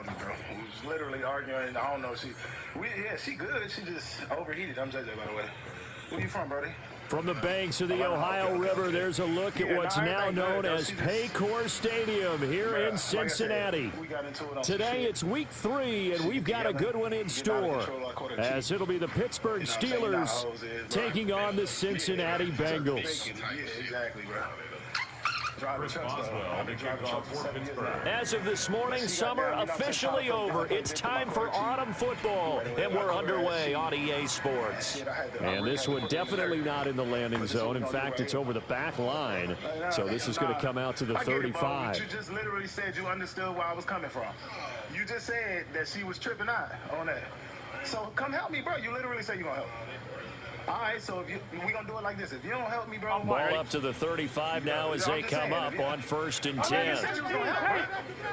help me, bro. We was literally arguing. I don't know. She good. She just overheated. I'm JJ, by the way. Where you from, brody? From the banks of the Ohio River, there's a look at what's now known as Paycor Stadium here in Cincinnati. Today it's week 3, and we've got a good one in store, as it'll be the Pittsburgh Steelers taking on the Cincinnati Bengals. Exactly, bro. As of this morning, summer officially over. It's time for autumn football, and we're underway on EA Sports. And this one definitely not in the landing zone. In fact, it's over the back line, so this is going to come out to the 35. You just literally said you understood where I was coming from. You just said that she was tripping out on that. So come help me, bro. You literally said you're going to help. All right, so we're going to do it like this. If you don't help me, bro. Ball up to the 35 now as they come up on 1st and 10.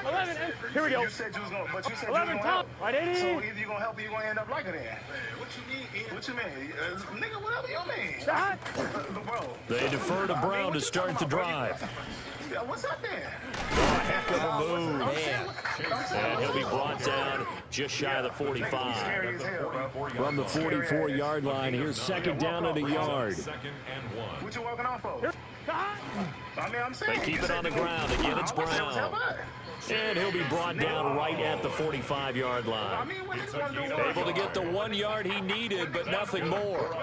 11. Here we go. You said you was going to, but you said 11 top. So either you're going to help or you're going to end up like it then. What you mean? What you mean? Nigga, whatever you mean. Shot. Bro. They defer to Brown to start the drive. What's up there? Heck of a move. Man. And he'll be brought down just shy of the 45. From the 44-yard line, here's second down and a yard. What you walking off for? I mean, I'm saying. They keep it on the ground. Again, it's Brown. And he'll be brought down right at the 45-yard line. Able to get the 1 yard he needed, but nothing more.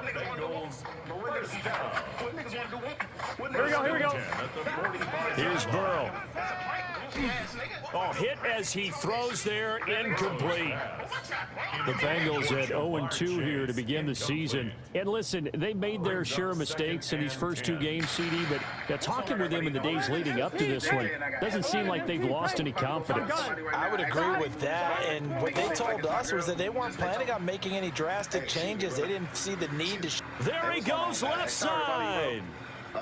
Here we go. Here's Burrow. Oh, hit as he throws there, incomplete. The Bengals at 0-2 here to begin the season. And listen, they made their share of mistakes in these first 2 games, CD, but talking with them in the days leading up to this one, doesn't seem like they've lost any confidence. I would agree with that, and what they told us was that they weren't planning on making any drastic changes. They didn't see the need to. There he goes left side.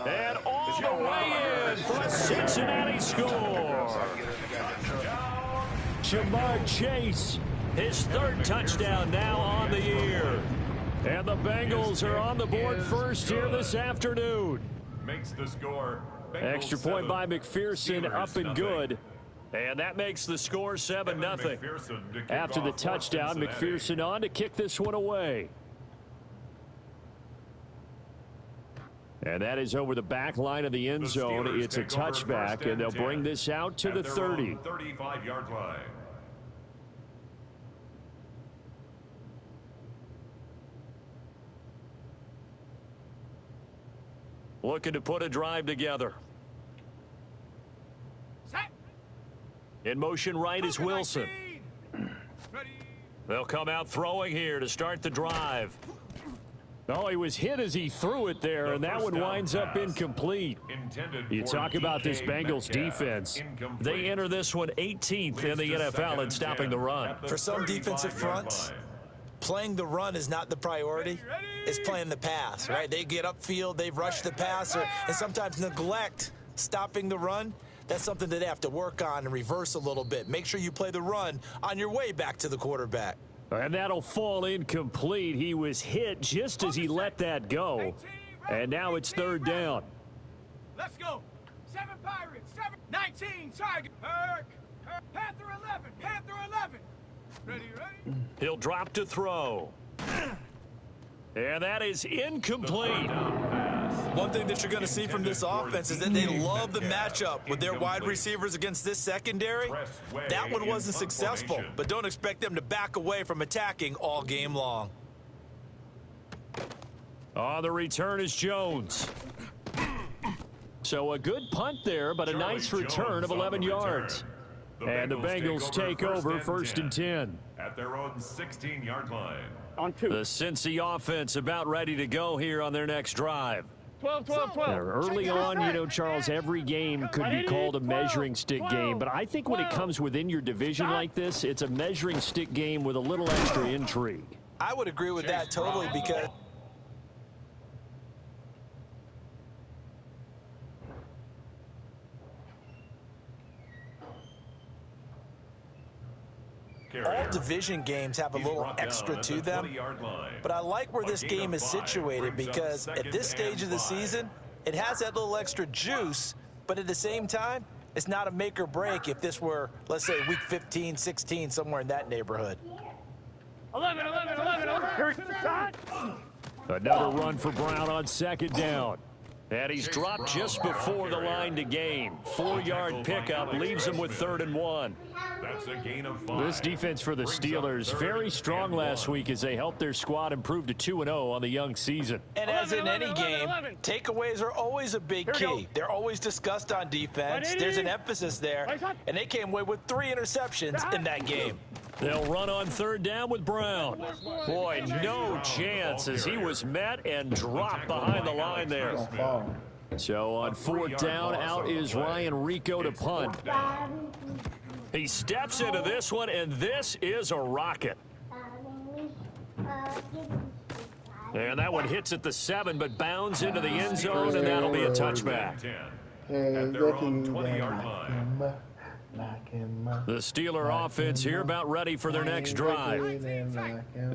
And all the way in for a Cincinnati score. Jamar Chase, his 3rd touchdown now on the year. And the Bengals are on the board first here this afternoon. Makes the score. Extra point by McPherson, up and good. And that makes the score 7-0. After the touchdown, McPherson on to kick this one away. And that is over the back line of the end zone. It's a touchback, and they'll bring this out to the 30. 35-yard line. Looking to put a drive together. In motion right is Wilson. They'll come out throwing here to start the drive. Oh, he was hit as he threw it there, and that one winds up incomplete. You talk about this Bengals defense. They enter this one 18th in the NFL in stopping the run. For some defensive fronts, playing the run is not the priority. It's playing the pass, right? They get upfield, they rush the passer, and sometimes neglect stopping the run. That's something that they have to work on and reverse a little bit. Make sure you play the run on your way back to the quarterback. And that'll fall incomplete. He was hit just as he let that go. And now it's 3rd down. Let's go. 7 Pirates. 19 Tiger. Panther 11. Panther 11. Ready. He'll drop to throw. And that is incomplete. One thing that you're going to see from this offense is that they love the matchup with their wide receivers against this secondary. That one wasn't successful, but don't expect them to back away from attacking all game long. On the return is Jones. So a good punt there, but a nice return of 11 yards. And the Bengals take over 1st and 10. At their own 16-yard line. On 2. The Cincy offense about ready to go here on their next drive. 12. Early on, you know, Charles, every game could be called a measuring stick game. But I think when it comes within your division like this, it's a measuring stick game with a little extra intrigue. I would agree with that totally because all division games have a little extra to them, but I like where this game is situated because at this stage of the season, it has that little extra juice, but at the same time, It's not a make or break if this were, let's say, week 15, 16, somewhere in that neighborhood. 11. Here he comes. Another run for Brown on second down. And he's dropped just before the line to gain. 4-yard pickup leaves him with 3rd and 1. That's a gain of 5. This defense for the Steelers, very strong last week as they helped their squad improve to 2-0 on the young season. And as in any game, takeaways are always a big key. They're always discussed on defense. There's an emphasis there. And they came away with 3 interceptions in that game. They'll run on 3rd down with Brown. Boy, no chance as he was met and dropped behind the line there. So on 4th down, out is Ryan Rico to punt. He steps into this one, and this is a rocket. And that one hits at the 7, but bounds into the end zone, and that'll be a touchback. At their own 20-yard line. The Steeler offense here about ready for their next drive.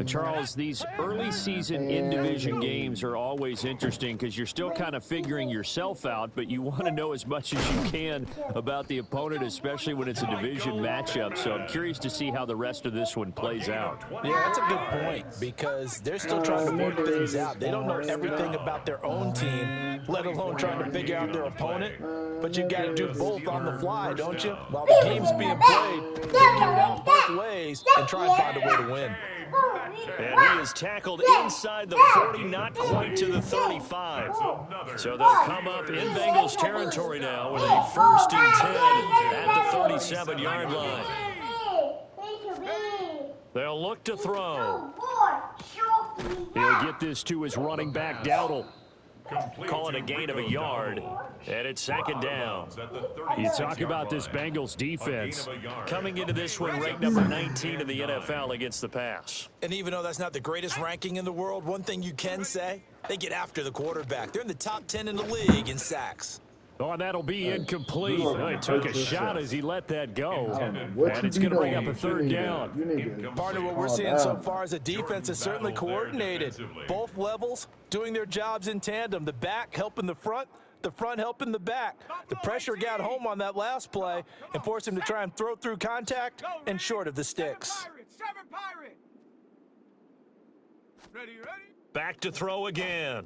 Charles, these early season in-division games are always interesting because you're still kind of figuring yourself out, but you want to know as much as you can about the opponent, especially when it's a division matchup. So I'm curious to see how the rest of this one plays out. Yeah, that's a good point because they're still trying to work things out. They don't know everything about their own team, let alone trying to figure out their opponent. But you got to do both on the fly, don't you? While the game's being played, figure it out both ways and try and find a way to win. And he is tackled inside the 40, not quite to the 35. So they'll come up in Bengals territory now with a 1st and 10 at the 37-yard line. They'll look to throw. He'll get this to his running back, Dowdle. Call it a gain of a yard, and it's 2nd down. You talk about this Bengals defense coming into this one ranked number 19 in the NFL against the pass. And even though that's not the greatest ranking in the world, one thing you can say, they get after the quarterback. They're in the top 10 in the league in sacks. Oh, and that'll be incomplete. He took a shot as he let that go, and it's going to bring up a 3rd down. Part of what we're seeing so far is the defense is certainly coordinated. Both levels doing their jobs in tandem. The back helping the front helping the back. The pressure got home on that last play and forced him to try and throw through contact and short of the sticks. Back to throw again.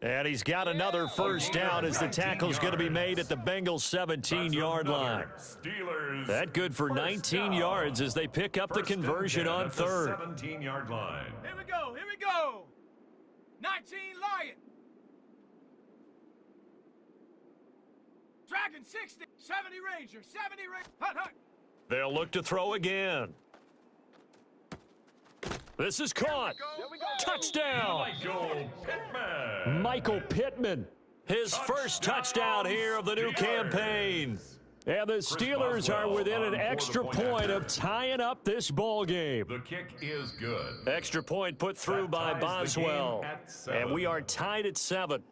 And he's got another 1st down as the tackle's going to be made at the Bengals 17-yard line. That good for 19 yards as they pick up the conversion on 3rd. 17-yard line. Here we go. 19 Lion. Dragon 60. 70 Ranger. Hut. They'll look to throw again. This is caught. Touchdown. Michael Pittman. His first touchdown here of the new campaign. And the Steelers are within an extra point of tying up this ball game. The kick is good. Extra point put through by Boswell. And we are tied at 7.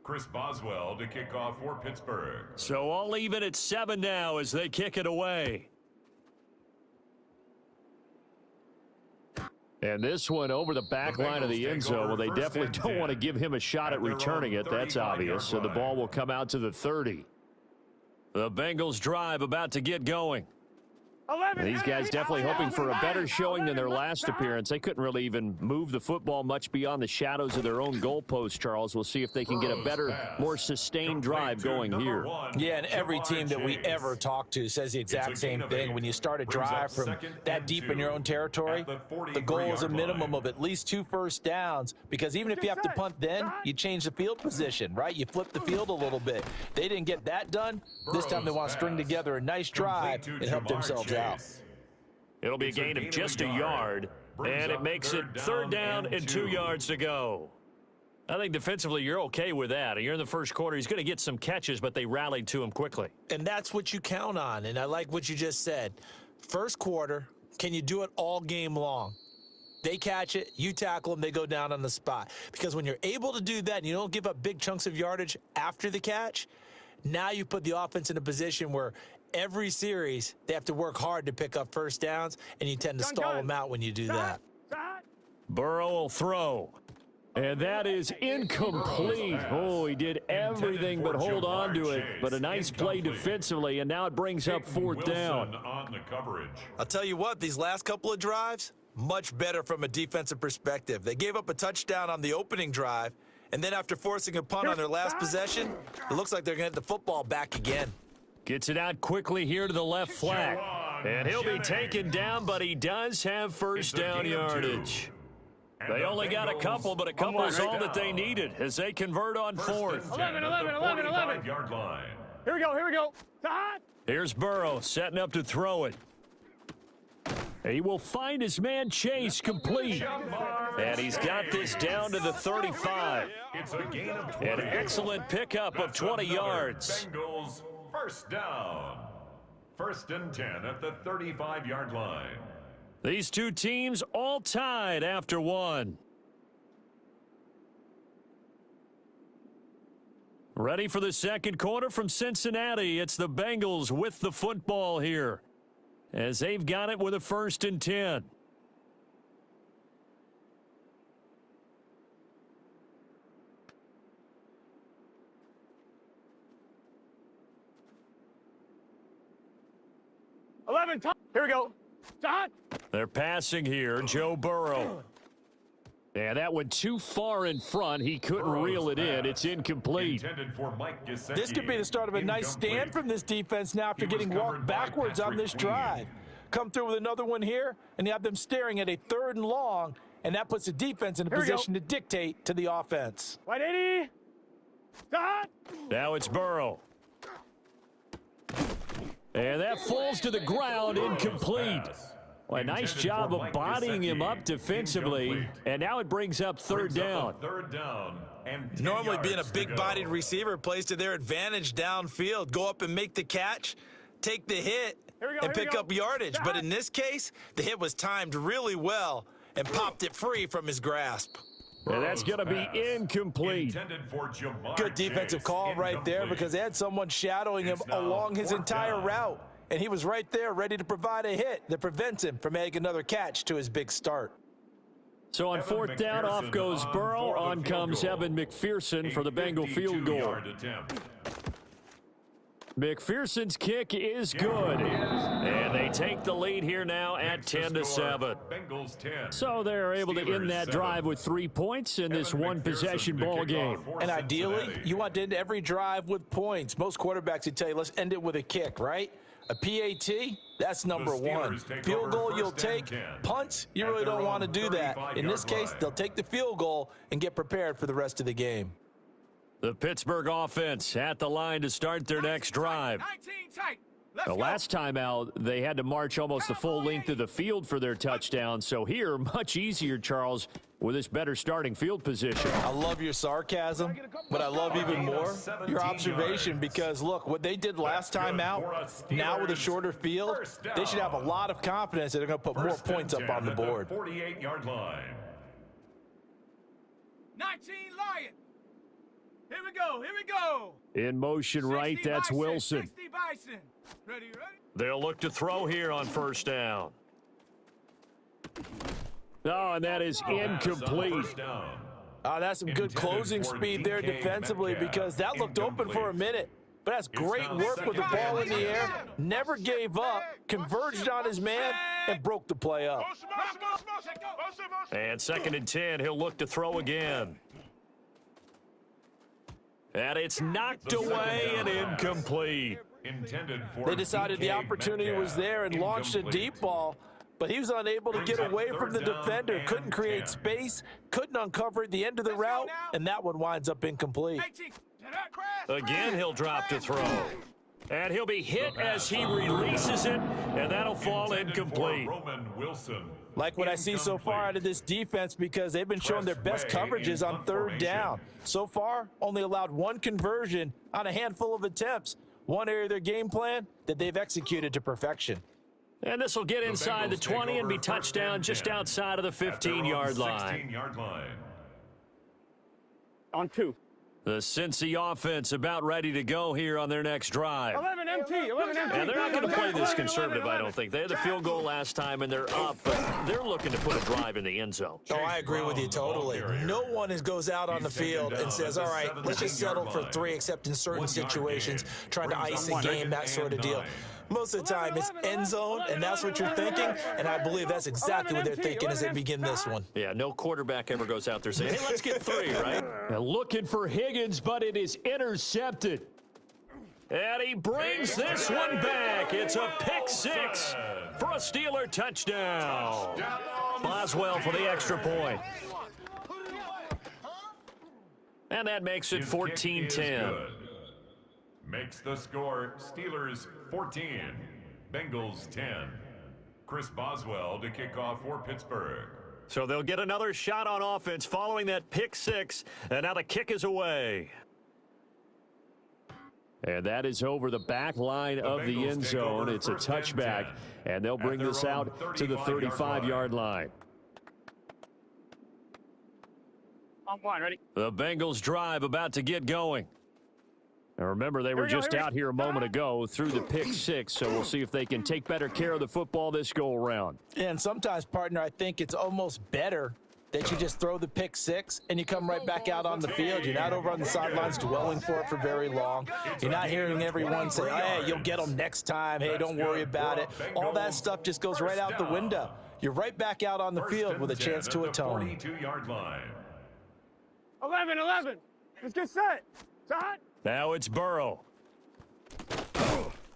Chris Boswell to kick off for Pittsburgh. So all even at 7 now as they kick it away. And this one over the back line of the end zone. Well, they definitely don't want to give him a shot at returning it. That's obvious. So the ball will come out to the 30. The Bengals drive about to get going. These guys definitely hoping for a better showing than their last appearance. They couldn't really even move the football much beyond the shadows of their own goalpost, Charles. We'll see if they can get a better, more sustained drive going here. Yeah, and every team that we ever talk to says the exact same thing. When you start a drive from that deep in your own territory, the goal is a minimum of at least 2 first downs, because even if you have to punt then, you change the field position, right? You flip the field a little bit. They didn't get that done. This time they want to string together a nice drive and help themselves out. It'll be a gain of just a yard, and it makes it 3rd down and 2 yards to go. I think defensively you're okay with that. You're in the first quarter. He's going to get some catches, but they rallied to him quickly. And that's what you count on, and I like what you just said. First quarter, can you do it all game long? They catch it, you tackle them, they go down on the spot. Because when you're able to do that and you don't give up big chunks of yardage after the catch, now you put the offense in a position where every series, they have to work hard to pick up first downs, and you tend to stall them out when you do that. Burrow will throw. And that is incomplete. Oh, he did everything but hold on to it. But a nice play defensively, and now it brings up fourth down. On the coverage. I'll tell you what, these last couple of drives, much better from a defensive perspective. They gave up a touchdown on the opening drive, and then after forcing a punt on their last possession, it looks like they're going to get the football back again. Gets it out quickly here to the left flat. And he'll be taken down, but he does have first down yardage. They only got a couple, but a couple is all that they needed as they convert on fourth. 11. Yard line. Here we go. Here's Burrow setting up to throw it. He will find his man Chase complete. And he's got this down to the 35. It's a gain of 20. An excellent pickup of 20 yards. Bengals first down. 1st and 10 at the 35-yard line. These two teams all tied after one. Ready for the second quarter from Cincinnati. It's the Bengals with the football here, as they've got it with a 1st and 10. Here we go. They're passing here, Joe Burrow. And that went too far in front. He couldn't reel it in. It's incomplete. This could be the start of a nice stand from this defense now after getting walked backwards on this drive. Come through with another one here, and you have them staring at a 3rd and long, and that puts the defense in a position to dictate to the offense. 180. Now it's Burrow. And that falls to the ground, incomplete. Well, a nice job of bodying him up defensively, and now it brings up 3rd down. Normally being a big-bodied receiver plays to their advantage downfield. Go up and make the catch, take the hit, and pick up yardage. But in this case, the hit was timed really well and popped it free from his grasp. And that's going to be incomplete. Good defensive call right there because they had someone shadowing him along his entire route. And he was right there ready to provide a hit that prevents him from making another catch to his big start. So on 4th down, off goes Burrow. On comes Evan McPherson for the Bengal field goal. McPherson's kick is good. And they take the lead here now at 10-7. So they're able to end that drive with 3 points in this one-possession ball game. And ideally, you want to end every drive with points. Most quarterbacks would tell you, let's end it with a kick, right? A PAT, that's number one. Field goal you'll take. Punts, you really don't want to do that. In this case, they'll take the field goal and get prepared for the rest of the game. The Pittsburgh offense at the line to start their next drive. The last time out, they had to march almost the full length of the field for their touchdown. So here, much easier, Charles, with this better starting field position. I love your sarcasm, but I love even more your observation because, look, what they did last time out, now with a shorter field, they should have a lot of confidence that they're going to put more points up on the board. 48-yard line. 19 Lion. Here we go. In motion right, that's Bison, Wilson. 60 Bison. Ready. They'll look to throw here on 1st down. Oh, and that is incomplete. That's some good closing speed there defensively because that looked open for a minute. But that's great work with the ball in the air. Never gave up, converged on his man, and broke the play up. And 2nd and 10, he'll look to throw again. And it's knocked away and incomplete. They decided the opportunity was there and launched a deep ball, but he was unable to get away from the defender, couldn't create space, couldn't uncover at the end of the route, and that one winds up incomplete. Again, he'll drop to throw. And he'll be hit as he releases it, and that'll fall incomplete. Like what I see so far out of this defense because they've been showing their best coverages on 3rd down. So far, only allowed one conversion on a handful of attempts. One area of their game plan that they've executed to perfection. And this will get inside the 20 and be touchdown just outside of the 15-yard line. On 2. The Cincy offense about ready to go here on their next drive. 11 MT, 11 MT. And they're not going to play this conservative, I don't think. They had the field goal last time, and they're up, but they're looking to put a drive in the end zone. Oh, I agree with you totally. No one goes out on the field and says, all right, let's just settle for 3, except in certain situations, trying to ice a game, that sort of deal. Most of the time, it's end zone, and that's what you're thinking, and I believe that's exactly what they're thinking as they begin this one. Yeah, no quarterback ever goes out there saying, hey, let's get 3, right? Now looking for Higgins, but it is intercepted. And he brings this one back. It's a pick 6 for a Steeler touchdown. Boswell for the extra point. And that makes it 14-10. Makes the score Steelers 14, Bengals 10. Chris Boswell to kick off for Pittsburgh. So they'll get another shot on offense following that pick 6, and now the kick is away. And that is over the back line of the end zone. It's a touchback, and they'll bring this out to the 35-yard line. On one, ready? The Bengals drive about to get going. Now remember, they were just out here a moment ago through the pick 6, so we'll see if they can take better care of the football this go-around. And sometimes, partner, I think it's almost better that you just throw the pick 6 and you come right back out on the field. You're not over on the sidelines dwelling for it for very long. You're not hearing everyone say, hey, you'll get them next time. Hey, don't worry about it. All that stuff just goes right out the window. You're right back out on the field with a chance to atone. 42-yard line. 11, 11. Let's get set. Shot. Now it's Burrow.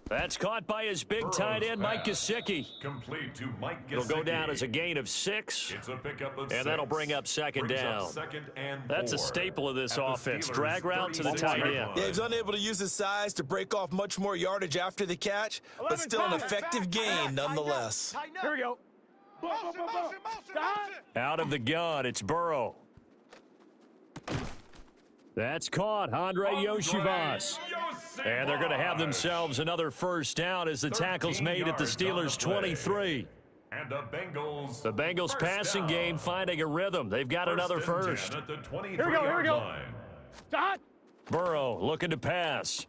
That's caught by his big tight end, Mike Gesicki. Complete to Mike Gesicki. It'll go down as a gain of 6. It's a pickup of 6. And that'll bring up second down. That's a staple of this offense. Drag route to the tight end. Yeah, he's unable to use his size to break off much more yardage after the catch, but still an effective gain nonetheless. Here we go. Out of the gun, it's Burrow. That's caught, Andre Yoshivas. And they're going to have themselves another first down as the tackle's made at the Steelers' 23. And the Bengals passing game finding a rhythm. They've got another first. Here we go. Shot. Burrow looking to pass.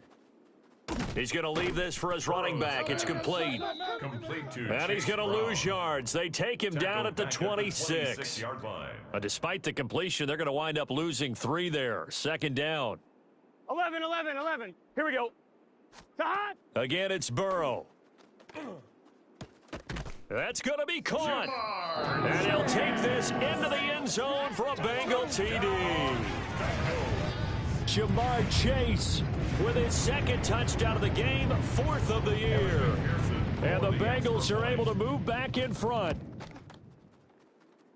He's going to leave this for his running back. It's complete. And he's going to lose yards. They take him down at the 26. Despite the completion, they're going to wind up losing 3 there. Second down. 11, 11, 11. Here we go. Shot. Again, it's Burrow. That's going to be caught. And he'll take this into the end zone for a Bengal TD. Jamar Chase with his second touchdown of the game, 4th of the year. And the Bengals are able to move back in front.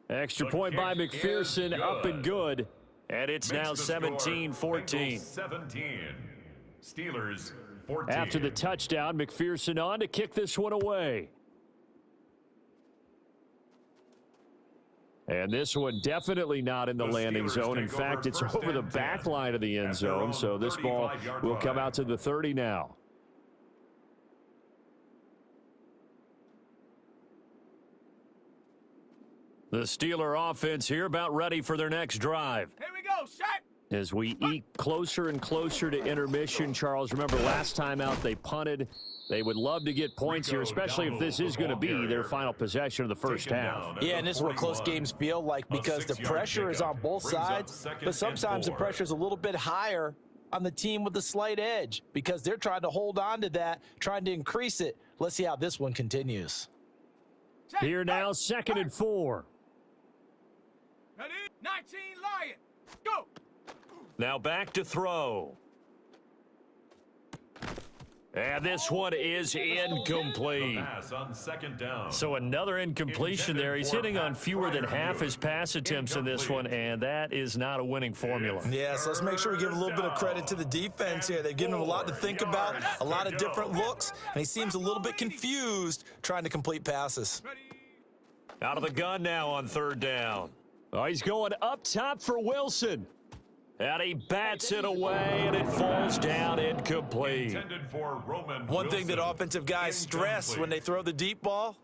Extra point by McPherson, up and good. And it's now 17-14. 17. Steelers 14. After the touchdown, McPherson on to kick this one away. And this one definitely not in the landing zone. In fact, it's over the back line of the end zone, so this ball will come out to the 30 now. The Steeler offense here about ready for their next drive. Here we go. Shot. As we eat closer and closer to intermission, Charles, remember last time out they punted. They would love to get points here, especially if this is going to be their final possession of the first half. Yeah, and this is what close games feel like because the pressure is on both sides, but sometimes the pressure is a little bit higher on the team with the slight edge because they're trying to hold on to that, trying to increase it. Let's see how this one continues. Here now, 2nd and 4. Ready? 19 Lion. Go. Now back to throw. And this one is incomplete. So another incompletion there. He's hitting on fewer than half his pass attempts in this one, and that is not a winning formula. Yeah, so let's make sure we give a little bit of credit to the defense here. They've given him a lot to think about, a lot of different looks, and he seems a little bit confused trying to complete passes. Out of the gun now on 3rd down. Oh, he's going up top for Wilson. And he bats it away, and it falls down incomplete. One thing that offensive guys stress when they throw the deep ball,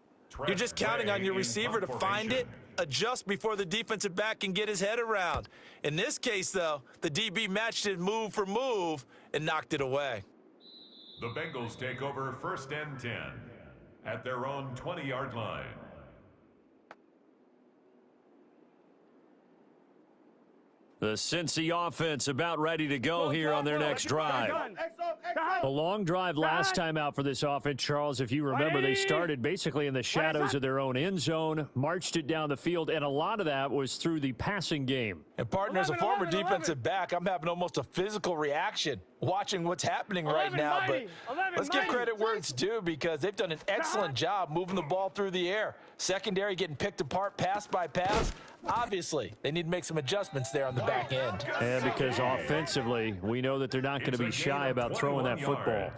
you're just counting on your receiver to find it, adjust before the defensive back can get his head around. In this case, though, the DB matched it move for move and knocked it away. The Bengals take over 1st and 10 at their own 20-yard line. The Cincy offense about ready to go here on their next drive. A long drive last time out for this offense, Charles. If you remember, they started basically in the shadows of their own end zone, marched it down the field, and a lot of that was through the passing game. And partner, as a former defensive back, I'm having almost a physical reaction watching what's happening right now. But let's give credit where it's due, because they've done an excellent job moving the ball through the air. Secondary getting picked apart pass by pass. Obviously, they need to make some adjustments there on the back end. And because offensively, we know that they're not going to be shy about throwing that football.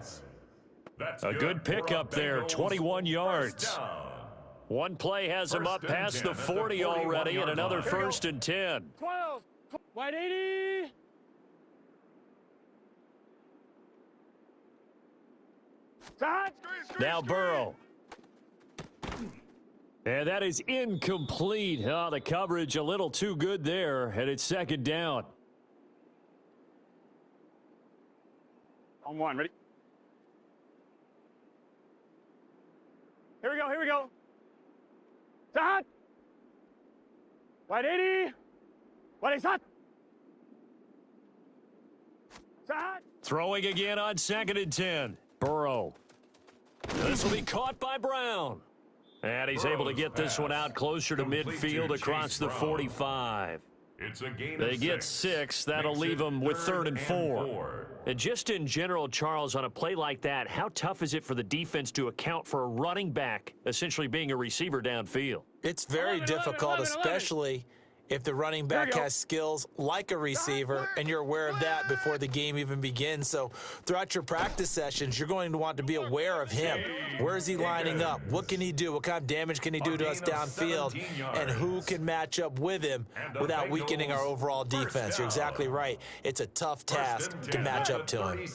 A good pickup there, 21 yards. One play has him up past the 40 already, and another 1st and 10. 12, wide 80. Now Burrow. And that is incomplete. Oh, the coverage a little too good there, and it's 2nd down. On one, ready? Here we go, here we go. Hot. Wide 80. Wide is hot. Hot. Throwing again on 2nd and 10. Burrow. This will be caught by Brown. And he's able to get this one out closer to midfield across the 45. They get 6. That'll leave them with 3rd and 4. And just in general, Charles, on a play like that, how tough is it for the defense to account for a running back essentially being a receiver downfield? It's very difficult, especially if the running back has skills like a receiver, and you're aware of that before the game even begins. So throughout your practice sessions, you're going to want to be aware of him. Where is he lining up? What can he do? What kind of damage can he do to us downfield? And who can match up with him without weakening our overall defense? You're exactly right. It's a tough task to match up to him.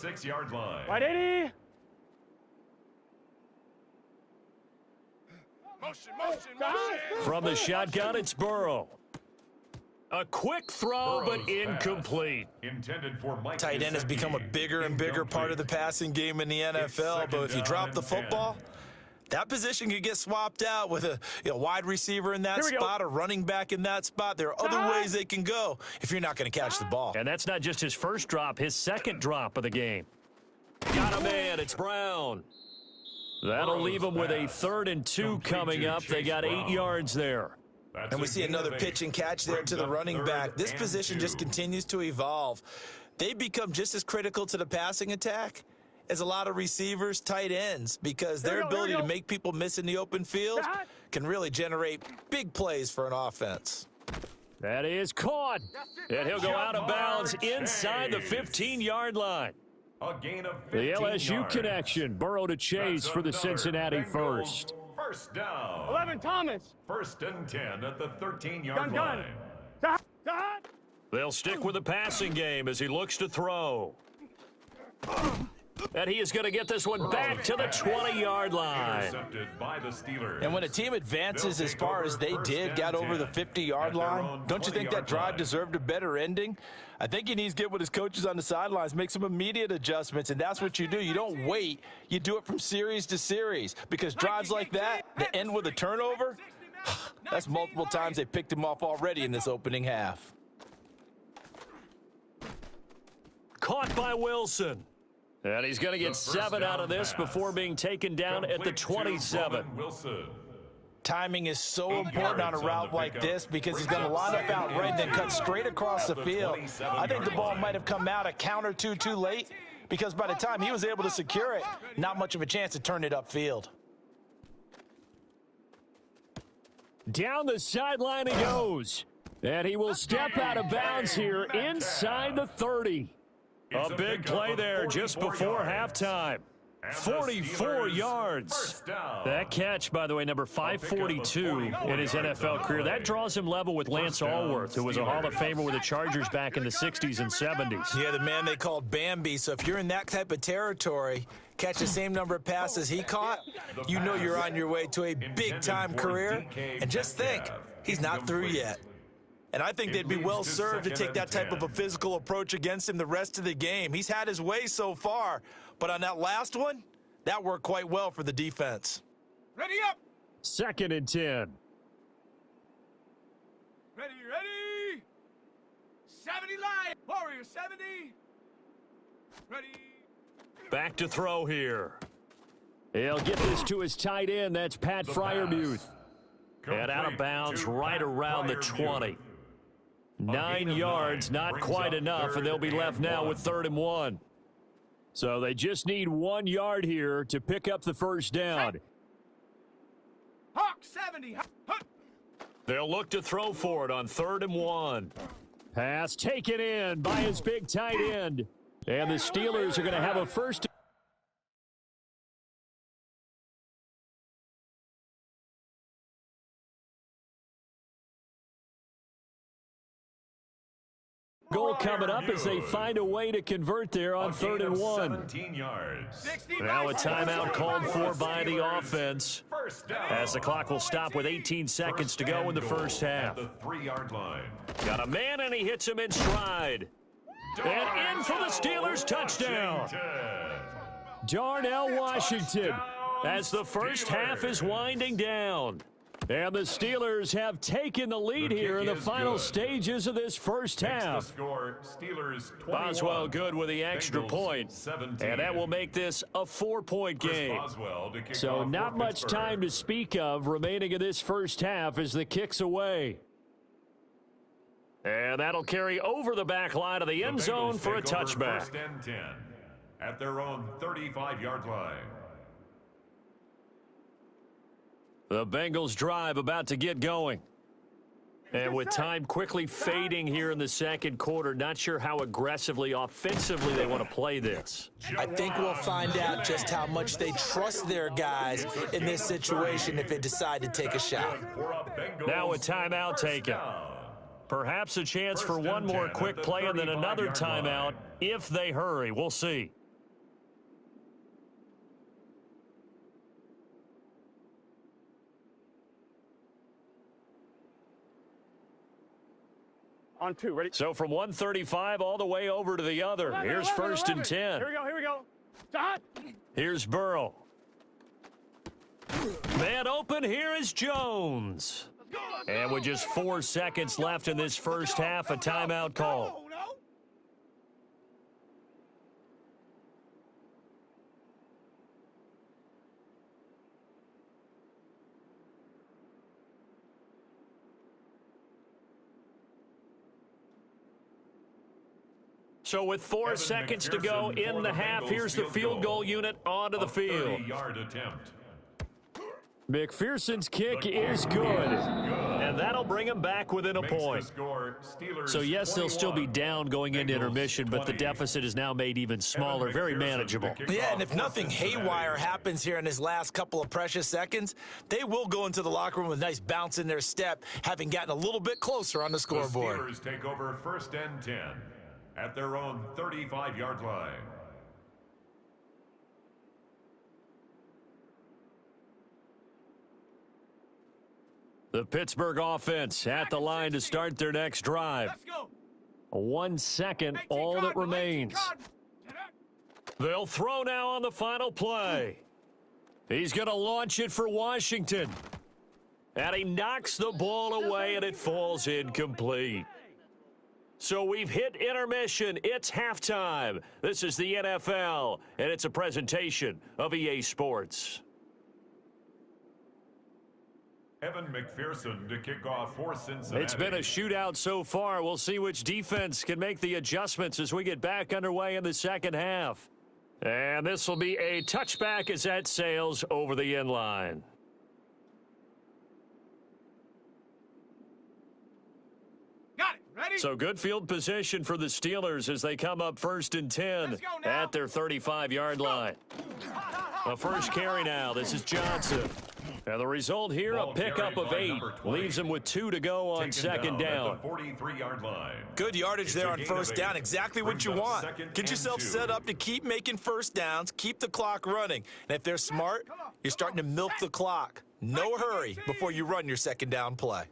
Wide 80. From the shotgun, it's Burrow. A quick throw, but incomplete. Tight end has become a bigger and bigger part of the passing game in the NFL, but if you drop the football, that position could get swapped out with a wide receiver in that spot, a running back in that spot. There are other ways they can go if you're not going to catch the ball. And that's not just his first drop, his 2nd drop of the game. Got a man, it's Brown. That'll leave him with a 3rd and 2 coming up. They got 8 yards there. And we see another pitch and catch there to the running back. This position just continues to evolve. They become just as critical to the passing attack as a lot of receivers, tight ends, because their ability to make people miss in the open field can really generate big plays for an offense. That is caught. And he'll go out of bounds inside the 15-yard line. The LSU connection. Burrow to Chase for the Cincinnati first. First down. 11, Thomas. 1st and 10 at the 13-yard line. They'll stick with the passing game as he looks to throw. And he is going to get this one back to the 20-yard line. And when a team advances as far as they did, got over the 50-yard line, don't you think that drive deserved a better ending? I think he needs to get with his coaches on the sidelines, make some immediate adjustments, and that's what you do. You don't wait. You do it from series to series, because drives like that end with a turnover, that's multiple times they picked him off already in this opening half. Caught by Wilson. And he's going to get 7 out of this before being taken down at the 27. Timing is so important on a route like this, because he's going to line up out right and then cut straight across the field. I think the ball might have come out a count or two too late, because by the time he was able to secure it, not much of a chance to turn it upfield. Down the sideline he goes. And he will step out of bounds here inside the 30. A big play there just before halftime. 44 yards. That catch, by the way, number 542 in his NFL career. That draws him level with Lance Allworth, who was a Hall of Famer with the Chargers back in the 60s and 70s. Yeah, the man they called Bambi. So if you're in that type of territory, catch the same number of passes he caught, you know you're on your way to a big-time career. And just think, He's not through yet. And I think they'd be well served to take that type of a physical approach against him the rest of the game. He's had his way so far, but on that last one, that worked quite well for the defense. Ready up. 2nd and 10. Ready. 70 line. Warrior 70. Ready. Back to throw here. He'll get this to his tight end. That's Pat Fryermuth. And out of bounds right around the 20. 9 yards, not quite enough, and they'll be left now with 3rd and 1. So they just need 1 yard here to pick up the first down. Hawk 70. They'll look to throw for it on 3rd and 1. Pass taken in by his big tight end. And the Steelers are going to have a first. Goal coming up as they find a way to convert there on 3rd and 1. 17 yards. Now a timeout called for by the offense as the clock will stop with 18 seconds to go in the first half. The 3-yard line. Got a man and he hits him in stride. And in for the Steelers touchdown. Darnell Washington as the first half is winding down. And the Steelers have taken the lead here in the final stages of this first half. The score, Steelers 21, Boswell good with the extra point. 17. And that will make this a 4-point game. So not much time to speak of remaining in this first half as the kick's away. And that'll carry over the back line of the end zone for a touchback. 1st and 10 at their own 35-yard line. The Bengals drive about to get going. And with time quickly fading here in the second quarter, not sure how aggressively, offensively they want to play this. I think we'll find out just how much they trust their guys in this situation if they decide to take a shot. Now a timeout taken. Perhaps a chance for one more quick play and then another timeout if they hurry. We'll see. On 2, ready? So from 135 all the way over to the other. Here's 1st and 10. Here we go. Stop. Here's Burrow. Man open, here is Jones. And with just 4 seconds left in this first half, a timeout call. So with 4 seconds to go in the half, here's the field goal unit onto the field. 30-yard attempt. McPherson's kick is good. And that'll bring him back within a point. So yes, they'll still be down going into intermission, but the deficit is now made even smaller, very manageable. Yeah, and if nothing haywire happens here in his last couple of precious seconds, they will go into the locker room with a nice bounce in their step, having gotten a little bit closer on the scoreboard. The Steelers take over 1st and 10 at their own 35-yard line. The Pittsburgh offense at the line to start their next drive. 1 second, all that remains. They'll throw now on the final play. He's going to launch it for Washington. And he knocks the ball away, and it falls incomplete. So we've hit intermission. It's halftime. This is the NFL, and it's a presentation of EA Sports. Evan McPherson to kick off for Cincinnati. It's been a shootout so far. We'll see which defense can make the adjustments as we get back underway in the second half. And this will be a touchback as that sails over the end line. Got it. Ready? So good field position for the Steelers as they come up 1st and 10 at their 35-yard line. The first carry now. This is Johnson. And the result here, a pickup of 8. Leaves them with 2 to go on second down. 43-yard line. Good yardage there on first down. Exactly what you want. Get yourself set up to keep making first downs, keep the clock running. And if they're smart, you're starting to milk the clock. No hurry before you run your second down play.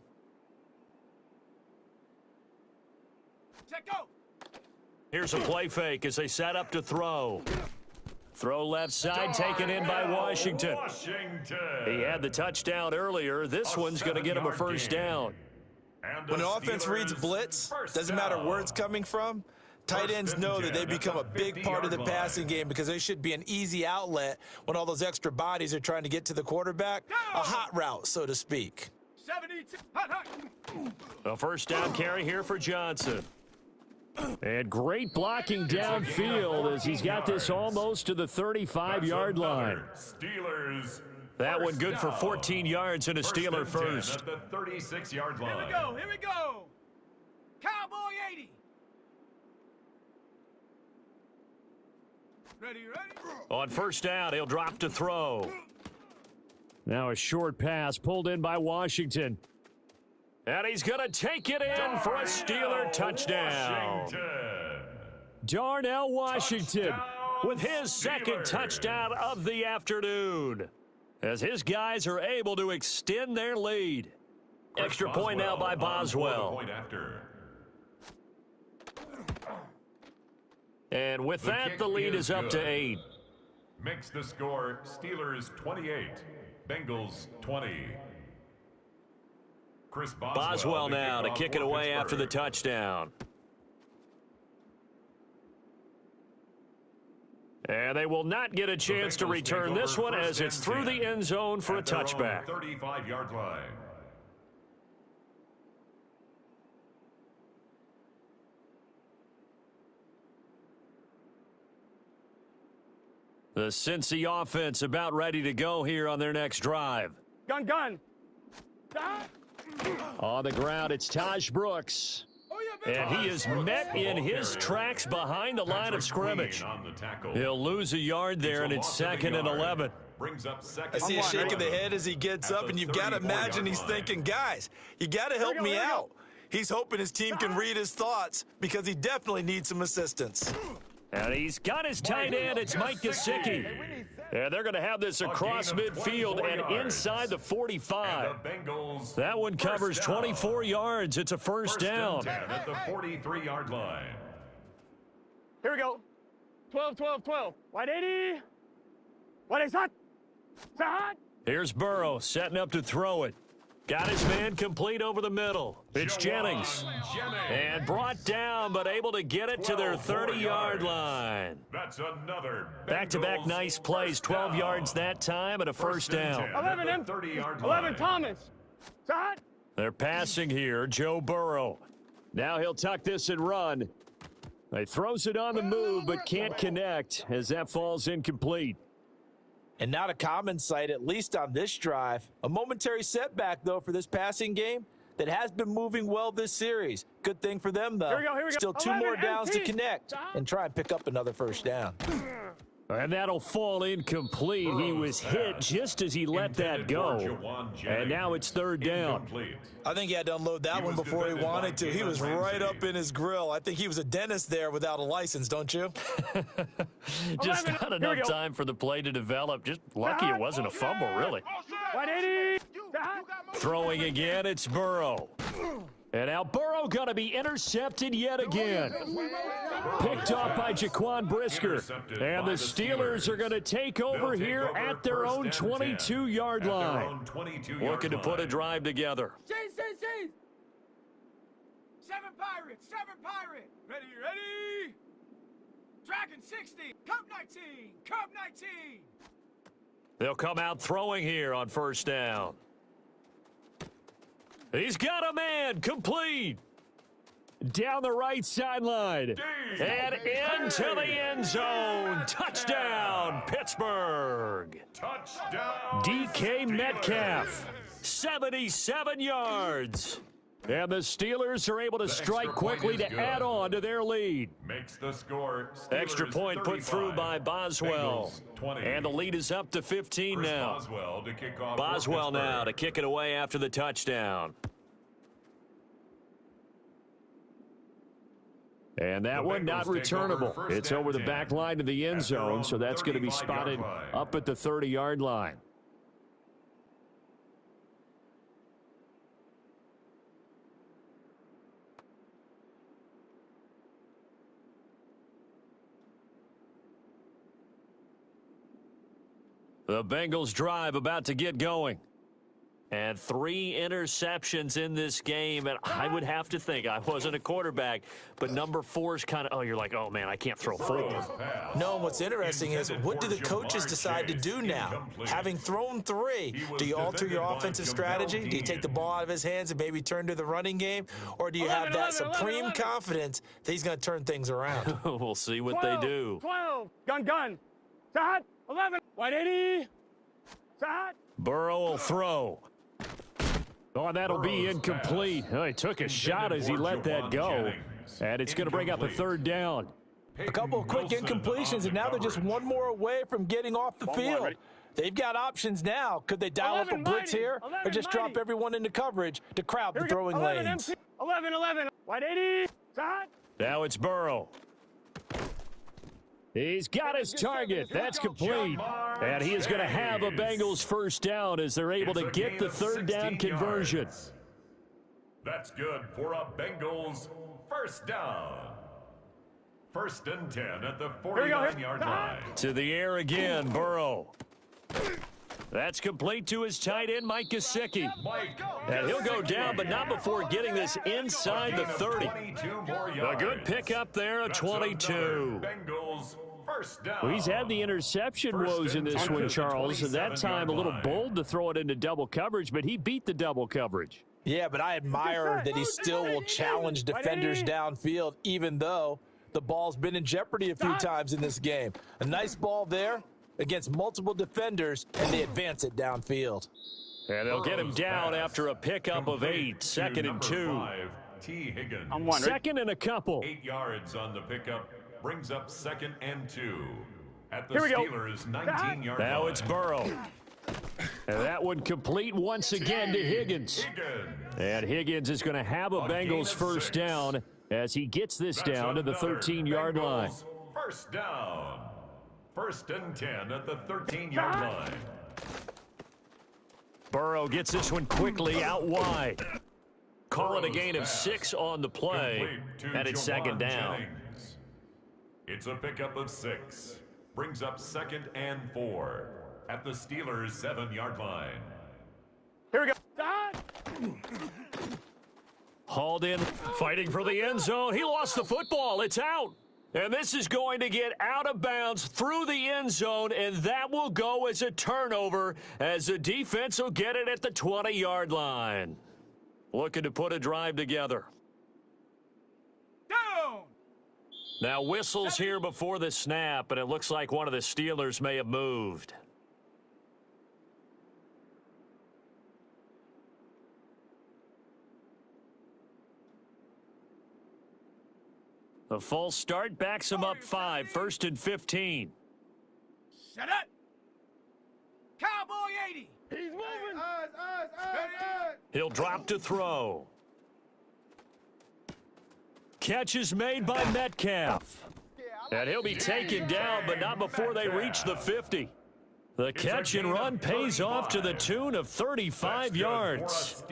Here's a play fake as they set up to throw. Throw left side, taken in by Washington. He had the touchdown earlier. This one's going to get him a first down. When the offense reads blitz, doesn't matter where it's coming from, tight ends know that they become a big part of the passing game because they should be an easy outlet when all those extra bodies are trying to get to the quarterback. A hot route, so to speak. A first down carry here for Johnson. And great blocking downfield as he's got this almost to the 35-yard line. Steelers. That one good for 14 yards and a Steeler first. At the 36-yard line. Here we go. Cowboy 80. Ready. On first down, he'll drop to throw. Now a short pass pulled in by Washington. And he's going to take it in for a Steeler touchdown. Darnell Washington with his second touchdown of the afternoon, as his guys are able to extend their lead. Extra point now by Boswell. And with that, the lead is up to 8. Makes the score Steelers 28, Bengals 20. Chris Boswell now to kick it away after the touchdown. And they will not get a chance to return this one as it's through the end zone for a touchback. 35-yard line. The Cincy offense about ready to go here on their next drive. Gun. On the ground, it's Taj Brooks. And he is met in his tracks behind the line of scrimmage. He'll lose a yard there, and it's 2nd and 11. I see a shake of the head as he gets up, and you've got to imagine he's thinking, guys, you got to help me out. He's hoping his team can read his thoughts because he definitely needs some assistance. And he's got his tight end. It's Mike Gesicki. And they're going to have this across midfield and inside the 45. That one covers 24 yards. It's a first down. At the 43-yard line. Here we go. 12. Wide 80. What is hot? Here's Burrow setting up to throw it. Got his man complete over the middle. It's Jennings. And brought down, but able to get it to their 30-yard line. That's another back-to-back nice plays. 12 yards that time and a first down. 11 Thomas. They're passing here. Joe Burrow. Now he'll tuck this and run. He throws it on the move, but can't connect as that falls incomplete. And not a common sight, at least on this drive. A momentary setback, though, for this passing game that has been moving well this series. Good thing for them, though. Here we go. Still 2 more downs to connect and try and pick up another first down. And that'll fall incomplete. He was hit just as he let that go. And now it's 3rd down. I think he had to unload that one before he wanted to. He was right up in his grill. I think he was a dentist there without a license, don't you? Just not enough time for the play to develop. Just lucky it wasn't a fumble, really. 180. Throwing again, it's Burrow. And now Burrow going to be intercepted yet again. Picked off by Jaquan Brisker. And the Steelers are going to take over here at their own 22-yard line. Looking to put a drive together. Cheese. 7 Pirate. Ready. Dragon 60. Cup 19. They'll come out throwing here on first down. He's got a man, complete. Down the right sideline. And into the end zone. Touchdown, Pittsburgh. Touchdown. DK Metcalf, 77 yards. And the Steelers are able to strike quickly to add on to their lead. Makes the score Extra point put through by Boswell. And the lead is up to 15 now. Boswell to kick off. Boswell now to kick it away after the touchdown. And that one not returnable. It's over the back line of the end zone, so that's going to be spotted up at the 30-yard line. The Bengals drive about to get going. And 3 interceptions in this game, and I would have to think, I wasn't a quarterback, but number 4 is kind of, you're like, oh, man, I can't throw 4. No, and what's interesting is, what do the coaches decide to do now? Having thrown 3, do you alter your offensive strategy? Do you take the ball out of his hands and maybe turn to the running game? Or do you have that supreme confidence that he's going to turn things around? We'll see what they do. 12, gun. Sahad, 11, 180. Sahad. Burrow will throw. Oh, that'll be incomplete. Oh, he took a shot as he let that go. And it's going to bring up a 3rd down. A couple of quick incompletions, and now they're just one more away from getting off the field. They've got options now. Could they dial up a blitz here or just drop everyone into coverage to crowd the throwing lanes? 11, 180. Sahad. Now it's Burrow. He's got his target. That's complete. And he is going to have a Bengals 1st down as they're able to get the 3rd down conversion. That's good for a Bengals 1st down. 1st and 10 at the 49-yard line. To the air again, Burrow. That's complete to his tight end, Mike Gesicki. And he'll go down, but not before getting this inside the 30. A good pickup there, a 22. Well, he's had the interception woes in this one, Charles. At that time, a little bold to throw it into double coverage, but he beat the double coverage. Yeah, but I admire that he still will challenge defenders downfield, even though the ball's been in jeopardy a few times in this game. A nice ball there against multiple defenders, and they advance it downfield. And they'll get him down after a pickup of 8. 2nd and 2. T. Higgins. 2nd and a couple. 8 yards on the pickup. Brings up 2nd and 2 at the Here we go. Steelers' 19-yard line. Now it's Burrow. And that one complete once again to Higgins. And Higgins is going to have a Bengals 1st down as he gets this down to the 13-yard line. 1st down. 1st and 10 at the 13-yard line. Burrow gets this one quickly out wide. Call it a gain of 6 on the play. And it's 2nd down. It's a pickup of 6. Brings up 2nd and 4 at the Steelers' 7-yard line. Here we go. Hauled in, fighting for the end zone. He lost the football. It's out. And this is going to get out of bounds through the end zone, and that will go as a turnover as the defense will get it at the 20-yard line. Looking to put a drive together. Down. Now whistles here before the snap, and it looks like one of the Steelers may have moved. The false start backs him up 5, 1st and 15. Set it. Cowboy 80. He's moving. He'll drop to throw. Catch is made by Metcalf. And he'll be taken down, but not before they reach the 50. The catch and run pays off to the tune of 35 yards.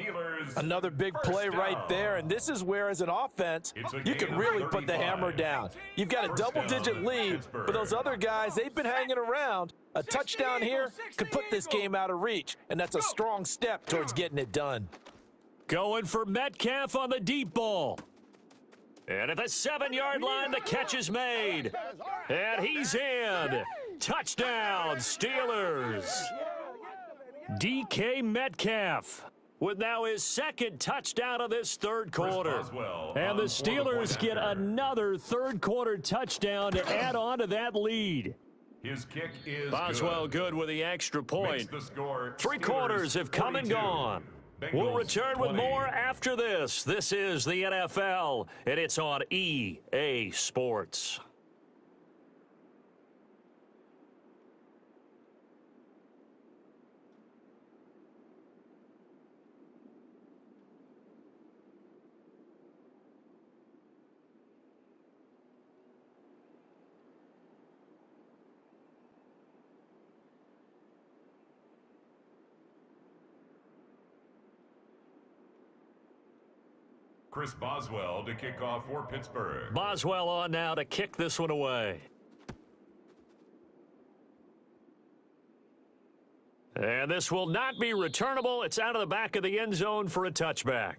Another big play right there, and this is where, as an offense, you can really put the hammer down. You've got a double-digit lead, but those other guys, they've been hanging around. A touchdown here could put this game out of reach, and that's a strong step towards getting it done. Going for Metcalf on the deep ball. And at the 7-yard line, the catch is made. And he's in. Touchdown, Steelers. DK Metcalf with now his 2nd touchdown of this 3rd quarter. And the Steelers get another 3rd quarter touchdown to add on to that lead. His kick is Boswell good with the extra point. 3 quarters have come and 42. gone. We'll return with more after this. This is the NFL, and it's on EA Sports. Chris Boswell to kick off for Pittsburgh. Boswell on now to kick this one away. And this will not be returnable. It's out of the back of the end zone for a touchback.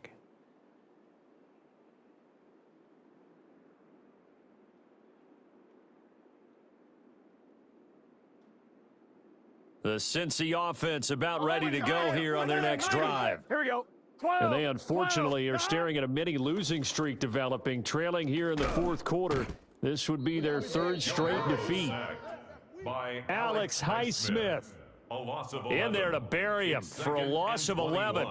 The Cincy offense about ready to go here on their next drive. Here we go. 12, And they unfortunately are staring at a mini losing streak developing, trailing here in the fourth quarter. This would be their third straight defeat. By Alex Highsmith in there to bury him for a loss of 11.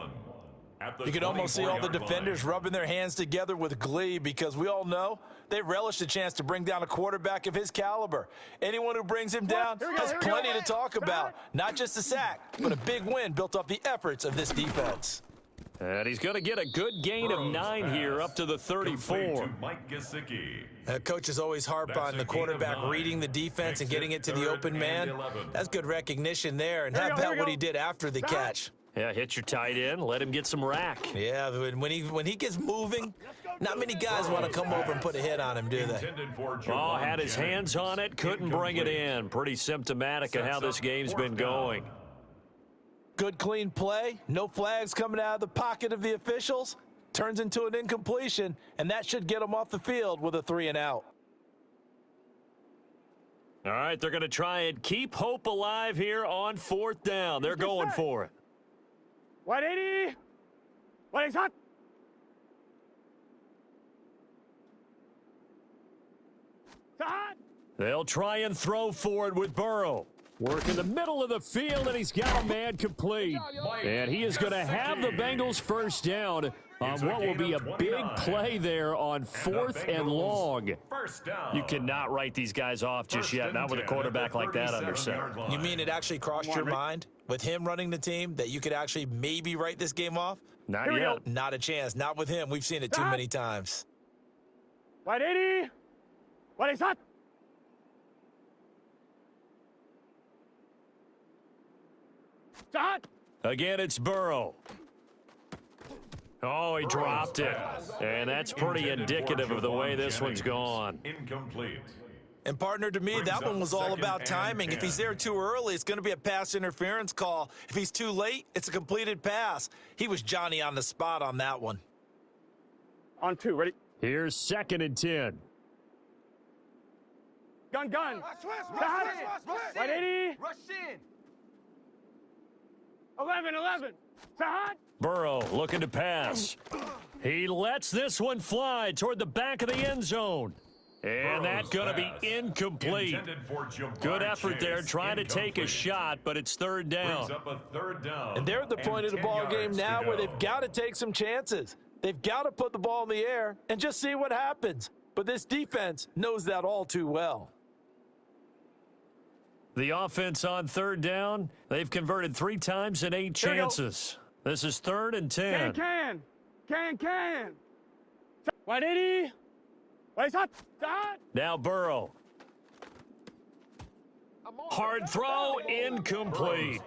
You can almost see all the defenders rubbing their hands together with glee because we all know they relish the chance to bring down a quarterback of his caliber. Anyone who brings him down has plenty to talk about. Not just a sack, but a big win built off the efforts of this defense. And he's going to get a good gain of 9 here up to the 34. Coaches always harp on the quarterback reading the defense and getting it to the open man. That's good recognition there. And how about what he did after the catch? Yeah, hit your tight end, let him get some rack. Yeah, when he gets moving, not many guys want to come over and put a hit on him, do they? Oh, had his hands on it, couldn't bring it in. Pretty symptomatic of how this game's been going. Good, clean play. No flags coming out of the pocket of the officials. Turns into an incompletion, and that should get them off the field with a 3-and-out. All right, they're going to try and keep hope alive here on 4th down. They're going for it. 180. What is hot? They'll try and throw for it with Burrow. Work in the middle of the field, and he's got a man complete. And he is going to have the Bengals first down on what will be a big play there on 4th and long. You cannot write these guys off just yet, not with a quarterback like that under center. You mean it actually crossed your mind with him running the team that you could actually maybe write this game off? Not yet. Not a chance. Not with him. We've seen it too many times. 180. What is hot? Again, it's Burrow. Oh, he dropped it. And that's pretty indicative of the way this one's gone. Incomplete. And, partner, to me, that one was all about timing. If he's there too early, it's going to be a pass interference call. If he's too late, it's a completed pass. He was Johnny on the spot on that one. On 2, ready? Here's 2nd and 10. Gun. 180. Rush in. 11. Sahad. Burrow looking to pass. He lets this one fly toward the back of the end zone. And that's going to be incomplete. Good effort there trying to take a shot, but it's 3rd down. And they're at the point of the ball game now where they've got to take some chances. They've got to put the ball in the air and just see what happens. But this defense knows that all too well. The offense on 3rd down, they've converted 3 times in 8 chances. This is 3rd and 10. Can. 180. What is hot? Now Burrow. Hard throw, incomplete.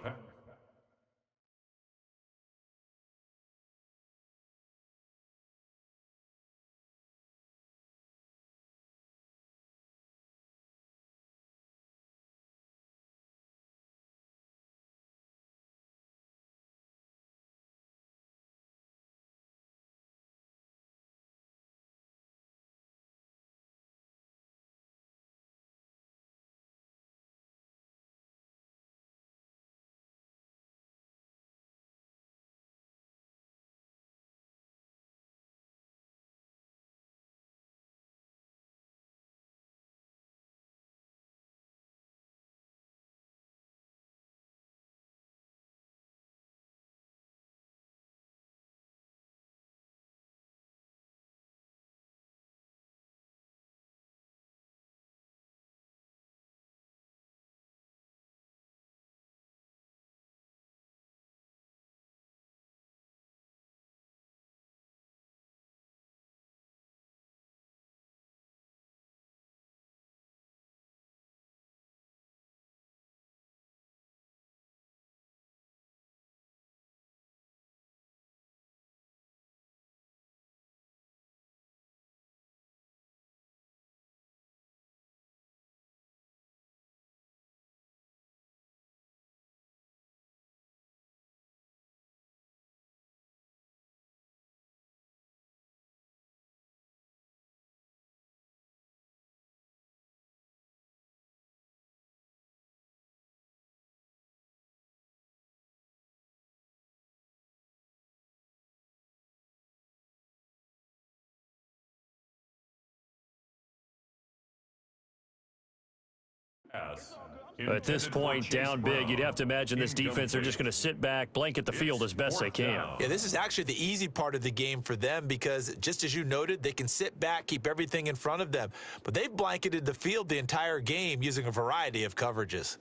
pass. At this point, down big, you'd have to imagine this defense are just going to sit back, blanket the field as best they can. Yeah, this is actually the easy part of the game for them because, just as you noted, they can sit back, keep everything in front of them. But they've blanketed the field the entire game using a variety of coverages.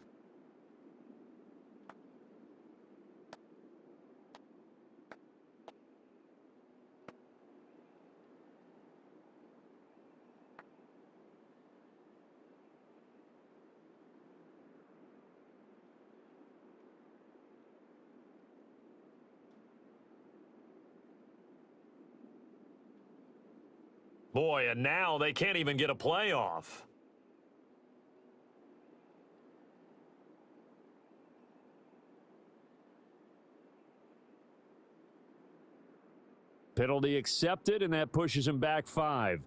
Boy, and now they can't even get a playoff. Penalty accepted, and that pushes him back 5.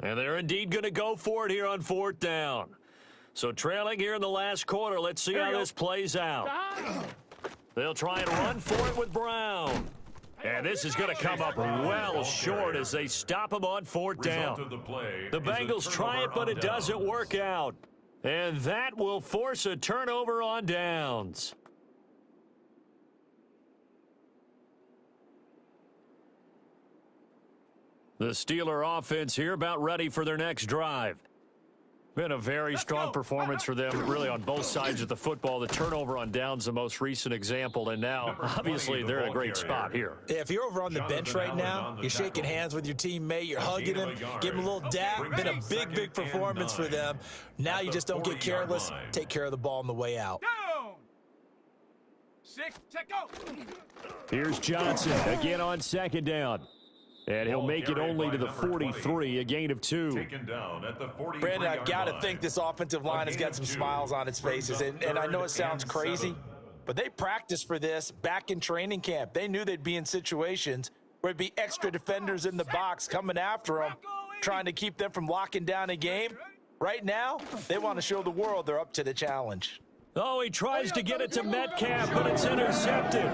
And they're indeed going to go for it here on 4th down. So trailing here in the last quarter. Let's see how this plays out. They'll try and run for it with Brown. And this is going to come up well short as they stop him on 4th down. The Bengals try it, but it doesn't work out. And that will force a turnover on downs. The Steeler offense here about ready for their next drive. Been a very strong performance for them, really, on both sides of the football. The turnover on downs, the most recent example, and now, obviously, they're in a great spot here. Yeah, if you're over on the bench right now, you're shaking hands with your teammate, you're hugging him, give him a little dap. Been a big, big performance for them. Now you just don't get careless. Take care of the ball on the way out. 6, check go. Here's Johnson again on 2nd down. And he'll make it only to the 43, a gain of 2. Brandon, I've got to think this offensive line has got some smiles on its faces. And I know it sounds crazy, but they practiced for this back in training camp. They knew they'd be in situations where it'd be extra defenders in the box coming after them, trying to keep them from locking down a game. Right now, they want to show the world they're up to the challenge. Oh, he tries to get it to Metcalf, but it's intercepted.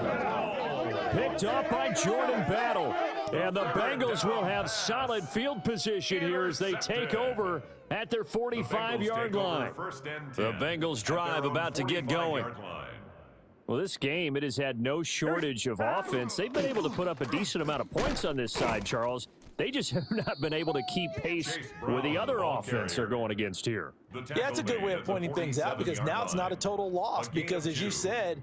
Picked off by Jordan Battle. And the Bengals will have solid field position here as they take over at their 45-yard line. The Bengals drive about to get going. Well, this game, it has had no shortage of offense. They've been able to put up a decent amount of points on this side, Charles. They just have not been able to keep pace with the other offense they're going against here. Yeah, that's a good way of pointing things out because now it's not a total loss because, as you said,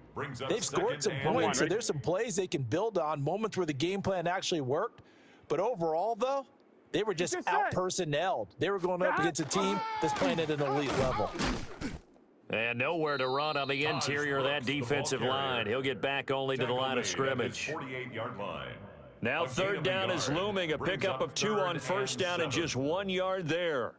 they've scored some points, so there's some plays they can build on, moments where the game plan actually worked. But overall, though, they were just out-personnelled. They were going up against a team that's playing at an elite level. And nowhere to run on the interior of that defensive line. He'll get back only to the line of scrimmage. 48-yard line. Now 3rd down is looming, a pickup of 2 on 1st down and just 1 yard there.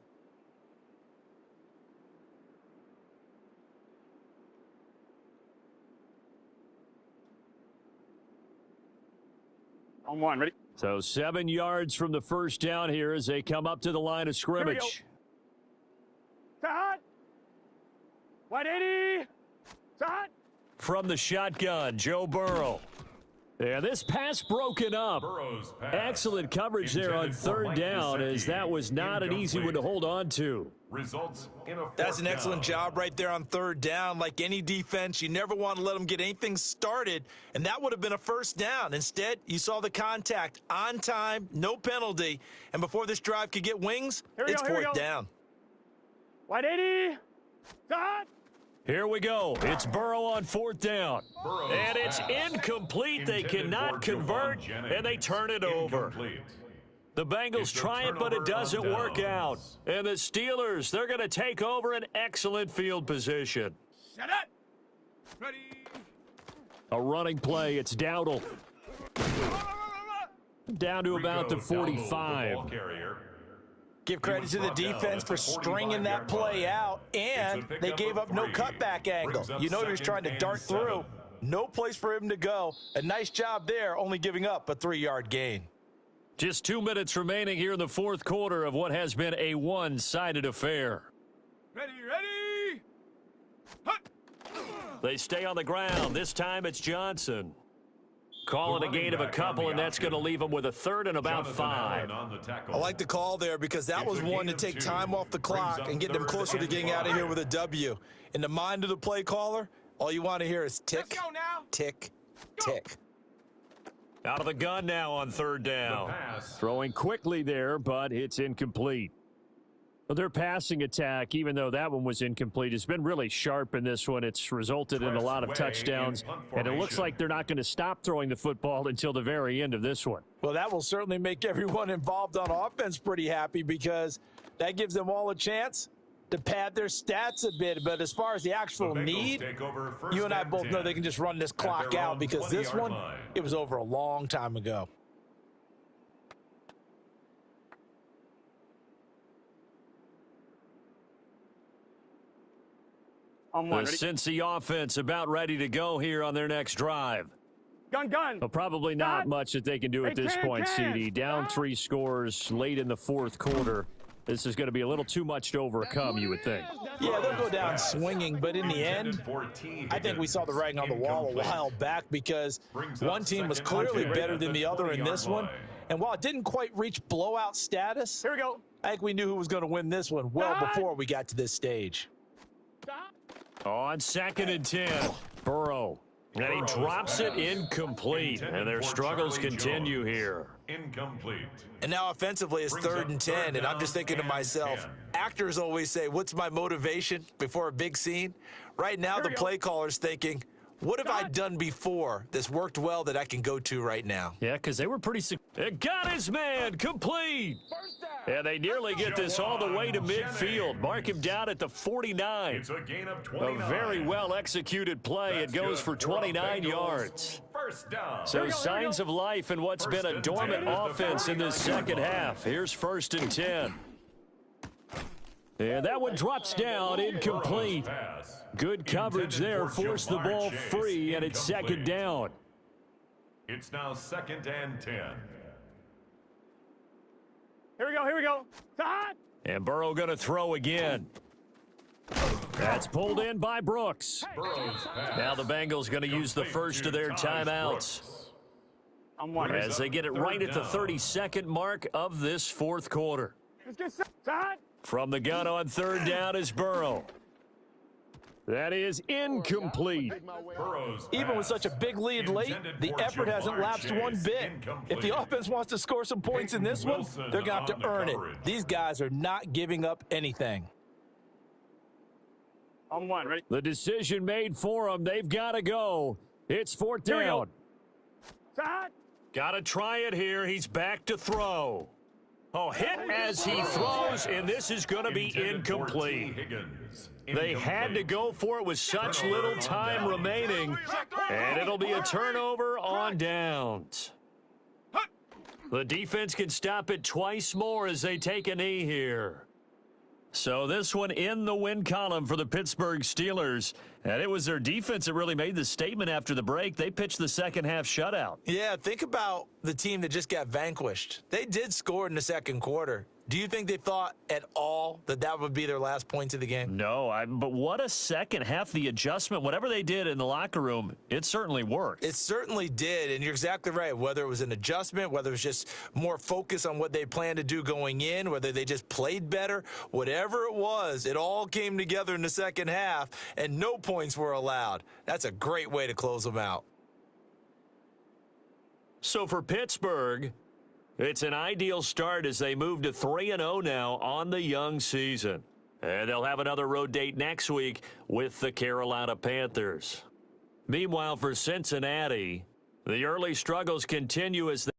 On 1, ready? So 7 yards from the 1st down here as they come up to the line of scrimmage. Hot. 180. Hot. From the shotgun, Joe Burrow. And this pass broken up. Excellent coverage there on 3rd down as that was not an easy one to hold on to. That's an excellent job right there on 3rd down. Like any defense, you never want to let them get anything started, and that would have been a 1st down. Instead, you saw the contact on time, no penalty, and before this drive could get wings, it's 4th down. 180. Hot. Here we go. It's Burrow on 4th down. And it's incomplete. They cannot convert, and they turn it over. The Bengals try it, but it doesn't work out. And the Steelers, they're going to take over an excellent field position. Set it. Ready. A running play. It's Dowdle. Down to about the 45. Give credit to the defense for stringing that play out, and they gave up no cutback angle. You know he was trying to dart through. No place for him to go. A nice job there, only giving up a 3-yard gain. Just 2 minutes remaining here in the 4th quarter of what has been a one-sided affair. Ready, ready. Hut. They stay on the ground. This time it's Johnson. Calling a gain of a couple, and that's going to leave them with a 3rd and about 5. I like the call there because that was one to take time off the clock and get them closer to getting out of here with a W. In the mind of the play caller, all you want to hear is tick, tick, tick. Out of the gun now on 3rd down. Throwing quickly there, but it's incomplete. Their passing attack, even though that one was incomplete, has been really sharp in this one. It's resulted in a lot of touchdowns, and it looks like they're not going to stop throwing the football until the very end of this one. Well, that will certainly make everyone involved on offense pretty happy because that gives them all a chance to pad their stats a bit. But as far as the actual need, you and I both know they can just run this clock out because this one, it was over a long time ago. The Cincy offense about ready to go here on their next drive. Gun. Well, probably not much that they can do at this point, CD. Down 3 scores late in the 4th quarter. This is going to be a little too much to overcome, you would think. Yeah, they'll go down swinging, but in the end, I think we saw the writing on the wall a while back because one team was clearly better than the other in this one. And while it didn't quite reach blowout status, Here we go. I think we knew who was going to win this one well before we got to this stage. On 2nd and 10, Burrow. And he drops it incomplete. And their struggles continue here. Incomplete. And now offensively it's 3rd and 10, and I'm just thinking to myself, actors always say, what's my motivation before a big scene? Right now the play caller's thinking, what have I done before that's worked well that I can go to right now? Yeah, because they were pretty... It got his man complete. And they nearly get this all the way to midfield. Mark him down at the 49. It's a gain of 29. A very well-executed play. It goes for 29 yards. First down. So signs of life in what's been a dormant offense in this second half. Here's 1st and 10. And that one drops down, incomplete. Good coverage there, forced the ball free, and it's 2nd down. It's now 2nd and 10. Here we go. Here we go. Hot. And Burrow going to throw again. That's pulled in by Brooks. Now the Bengals going to use the first of their timeouts as they get it right at the 32nd mark of this 4th quarter. Let's get set. Hot. From the gun on 3rd down is Burrow. That is incomplete. Even with such a big lead late, the effort hasn't lapsed one bit. If the offense wants to score some points in this one, they're going to have to earn it. These guys are not giving up anything. On 1, ready? The decision made for them. They've got to go. It's 4th down. Hot. Got to try it here. He's back to throw. Oh, hit as he throws, and this is going to be incomplete. They had to go for it with such little time remaining, and it'll be a turnover on downs. The defense can stop it twice more as they take a knee here. So this one in the win column for the Pittsburgh Steelers. And it was their defense that really made the statement after the break. They pitched the second half shutout. Yeah, think about the team that just got vanquished. They did score in the 2nd quarter. Do you think they thought at all that that would be their last points of the game? No, but what a second half. The adjustment, whatever they did in the locker room, it certainly worked. It certainly did, and you're exactly right. Whether it was an adjustment, whether it was just more focus on what they planned to do going in, whether they just played better, whatever it was, it all came together in the second half, and no points were allowed. That's a great way to close them out. So for Pittsburgh, it's an ideal start as they move to 3-0 now on the young season. And they'll have another road date next week with the Carolina Panthers. Meanwhile, for Cincinnati, the early struggles continue as they